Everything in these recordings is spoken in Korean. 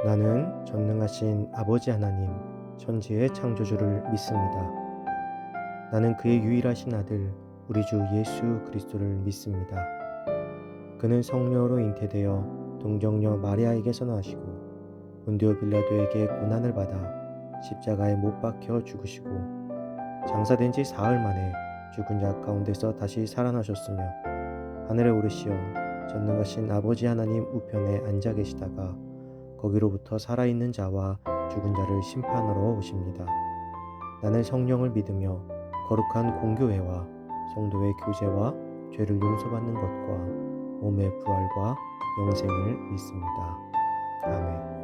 나는 전능하신 아버지 하나님, 천지의 창조주를 믿습니다. 나는 그의 유일하신 아들, 우리 주 예수 그리스도를 믿습니다. 그는 성령으로 잉태되어 동정녀 마리아에게서 나시고 본디오 빌라도에게 고난을 받아 십자가에 못 박혀 죽으시고 장사된 지 사흘 만에 죽은 자 가운데서 다시 살아나셨으며 하늘에 오르시어 전능하신 아버지 하나님 우편에 앉아 계시다가 거기로부터 살아있는 자와 죽은 자를 심판하러 오십니다. 나는 성령을 믿으며 거룩한 공교회와 성도의 교제와 죄를 용서받는 것과 몸의 부활과 영생을 믿습니다. 아멘.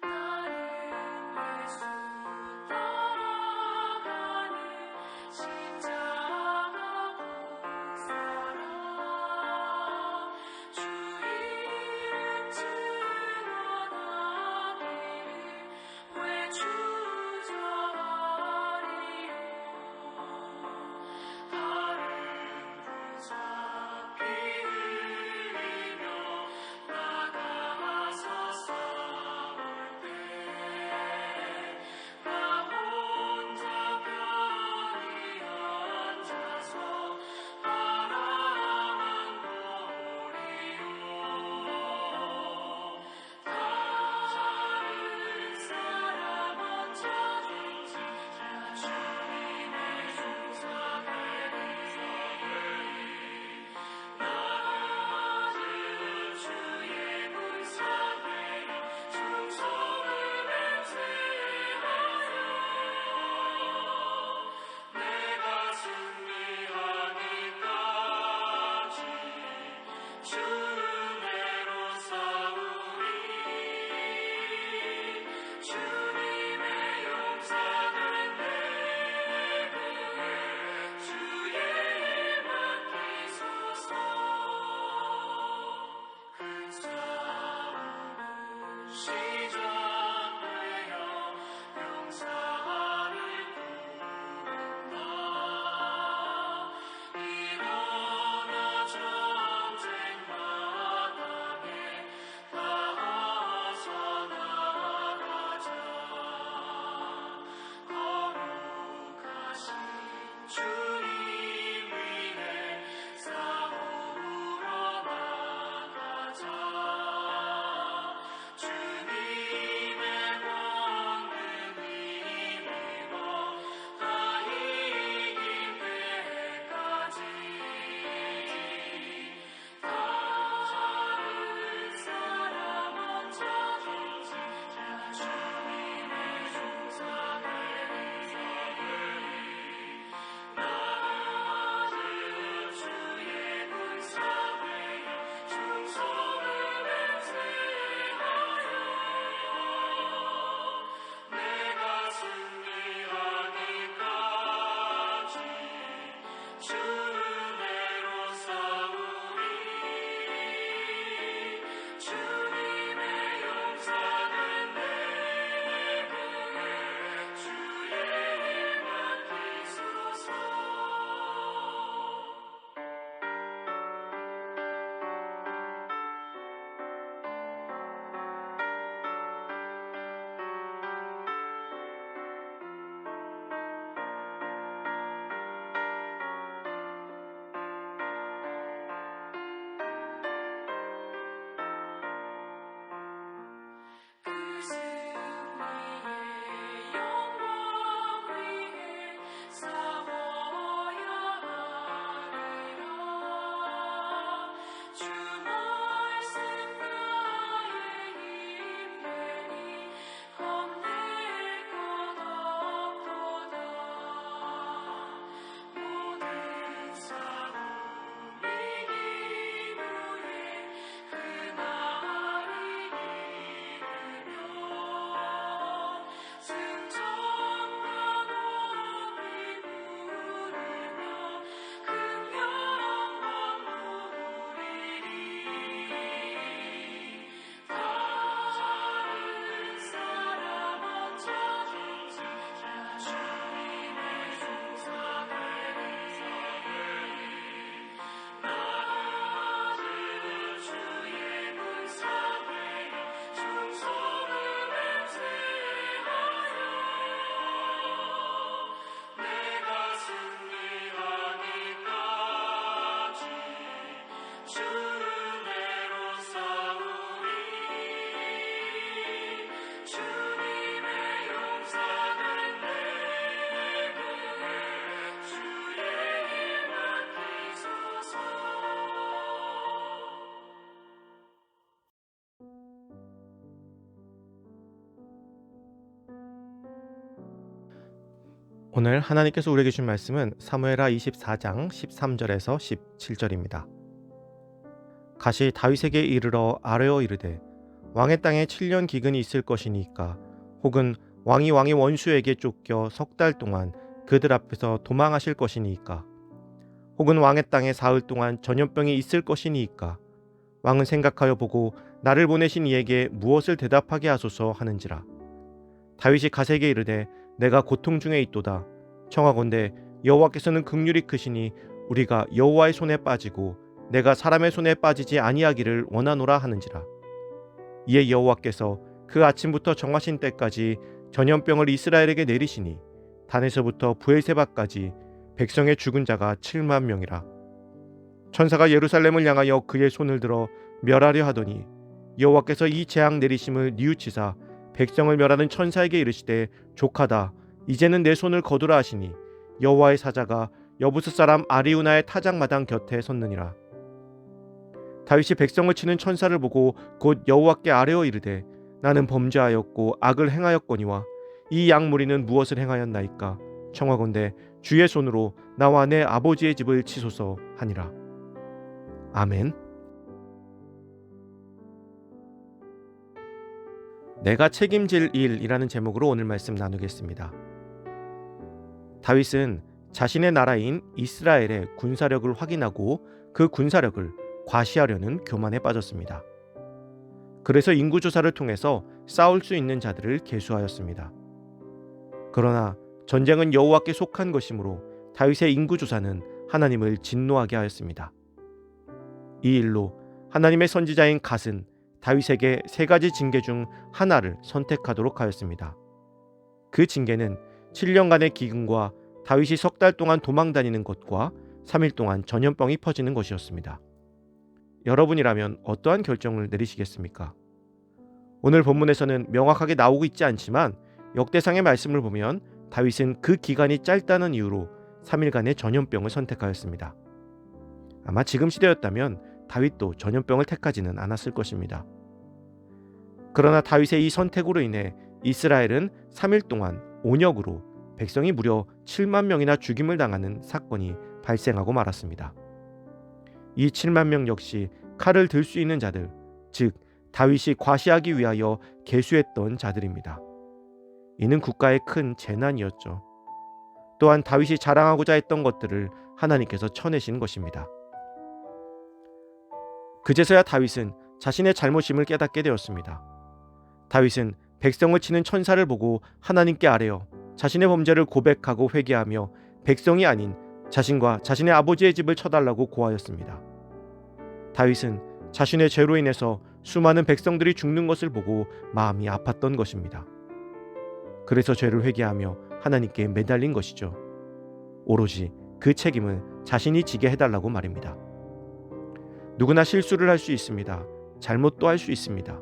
나는 예수 따라가리 오늘 하나님께서 우리에게 주신 말씀은 사무엘하 24장 13절에서 17절입니다. 가시 다윗에게 이르러 아뢰어 이르되 왕의 땅에 7년 기근이 있을 것이니까 혹은 왕이 왕의 원수에게 쫓겨 석 달 동안 그들 앞에서 도망하실 것이니까 혹은 왕의 땅에 사흘 동안 전염병이 있을 것이니까 왕은 생각하여 보고 나를 보내신 이에게 무엇을 대답하게 하소서 하는지라. 다윗이 가세에게 이르되 내가 고통 중에 있도다. 청하건대 여호와께서는 긍휼이 크시니 우리가 여호와의 손에 빠지고 내가 사람의 손에 빠지지 아니하기를 원하노라 하는지라. 이에 여호와께서 그 아침부터 정하신 때까지 전염병을 이스라엘에게 내리시니 단에서부터 브엘세바까지 백성의 죽은 자가 7만 명이라. 천사가 예루살렘을 향하여 그의 손을 들어 멸하려 하더니 여호와께서 이 재앙 내리심을 뉘우치사 백성을 멸하는 천사에게 이르시되 족하다 이제는 내 손을 거두라 하시니 여호와의 사자가 여부스 사람 아리우나의 타작마당 곁에 섰느니라. 다윗이 백성을 치는 천사를 보고 곧 여호와께 아뢰어 이르되 나는 범죄하였고 악을 행하였거니와 이 양무리는 무엇을 행하였나이까. 청하건대 주의 손으로 나와 내 아버지의 집을 치소서 하니라. 아멘. 내가 책임질 일이라는 제목으로 오늘 말씀 나누겠습니다. 다윗은 자신의 나라인 이스라엘의 군사력을 확인하고 그 군사력을 과시하려는 교만에 빠졌습니다. 그래서 인구조사를 통해서 싸울 수 있는 자들을 계수하였습니다. 그러나 전쟁은 여호와께 속한 것이므로 다윗의 인구조사는 하나님을 진노하게 하였습니다. 이 일로 하나님의 선지자인 갓은 다윗에게 3가지 징계 중 하나를 선택하도록 하였습니다. 그 징계는 7년간의 기근과 다윗이 석 달 동안 도망다니는 것과 3일 동안 전염병이 퍼지는 것이었습니다. 여러분이라면 어떠한 결정을 내리시겠습니까? 오늘 본문에서는 명확하게 나오고 있지 않지만 역대상의 말씀을 보면 다윗은 그 기간이 짧다는 이유로 3일간의 전염병을 선택하였습니다. 아마 지금 시대였다면 다윗도 전염병을 택하지는 않았을 것입니다. 그러나 다윗의 이 선택으로 인해 이스라엘은 3일 동안 온역으로 백성이 무려 7만 명이나 죽임을 당하는 사건이 발생하고 말았습니다. 이 7만 명 역시 칼을 들 수 있는 자들, 즉 다윗이 과시하기 위하여 계수했던 자들입니다. 이는 국가의 큰 재난이었죠. 또한 다윗이 자랑하고자 했던 것들을 하나님께서 쳐내신 것입니다. 그제서야 다윗은 자신의 잘못임을 깨닫게 되었습니다. 다윗은 백성을 치는 천사를 보고 하나님께 아뢰어 자신의 범죄를 고백하고 회개하며 백성이 아닌 자신과 자신의 아버지의 집을 쳐달라고 고하였습니다. 다윗은 자신의 죄로 인해서 수많은 백성들이 죽는 것을 보고 마음이 아팠던 것입니다. 그래서 죄를 회개하며 하나님께 매달린 것이죠. 오로지 그 책임을 자신이 지게 해달라고 말입니다. 누구나 실수를 할 수 있습니다. 잘못도 할 수 있습니다.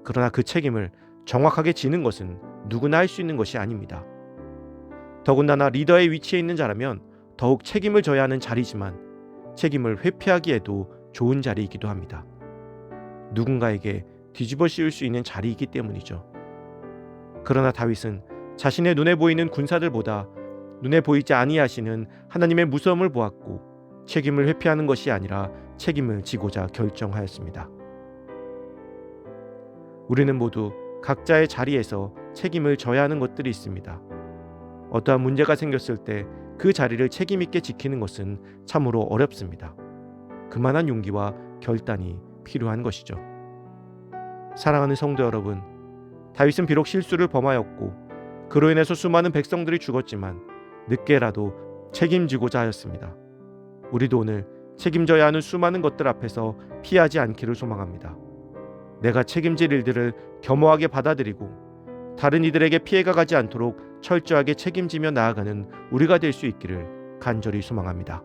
그러나 그 책임을 정확하게 지는 것은 누구나 할 수 있는 것이 아닙니다. 더군다나 리더의 위치에 있는 자라면 더욱 책임을 져야 하는 자리지만 책임을 회피하기에도 좋은 자리이기도 합니다. 누군가에게 뒤집어 씌울 수 있는 자리이기 때문이죠. 그러나 다윗은 자신의 눈에 보이는 군사들보다 눈에 보이지 아니하시는 하나님의 무서움을 보았고 책임을 회피하는 것이 아니라 책임을 지고자 결정하였습니다. 우리는 모두 각자의 자리에서 책임을 져야 하는 것들이 있습니다. 어떠한 문제가 생겼을 때 그 자리를 책임 있게 지키는 것은 참으로 어렵습니다. 그만한 용기와 결단이 필요한 것이죠. 사랑하는 성도 여러분, 다윗은 비록 실수를 범하였고 그로 인해서 수많은 백성들이 죽었지만 늦게라도 책임지고자 하였습니다. 우리도 오늘 책임져야 하는 수많은 것들 앞에서 피하지 않기를 소망합니다. 내가 책임질 일들을 겸허하게 받아들이고 다른 이들에게 피해가 가지 않도록 철저하게 책임지며 나아가는 우리가 될 수 있기를 간절히 소망합니다.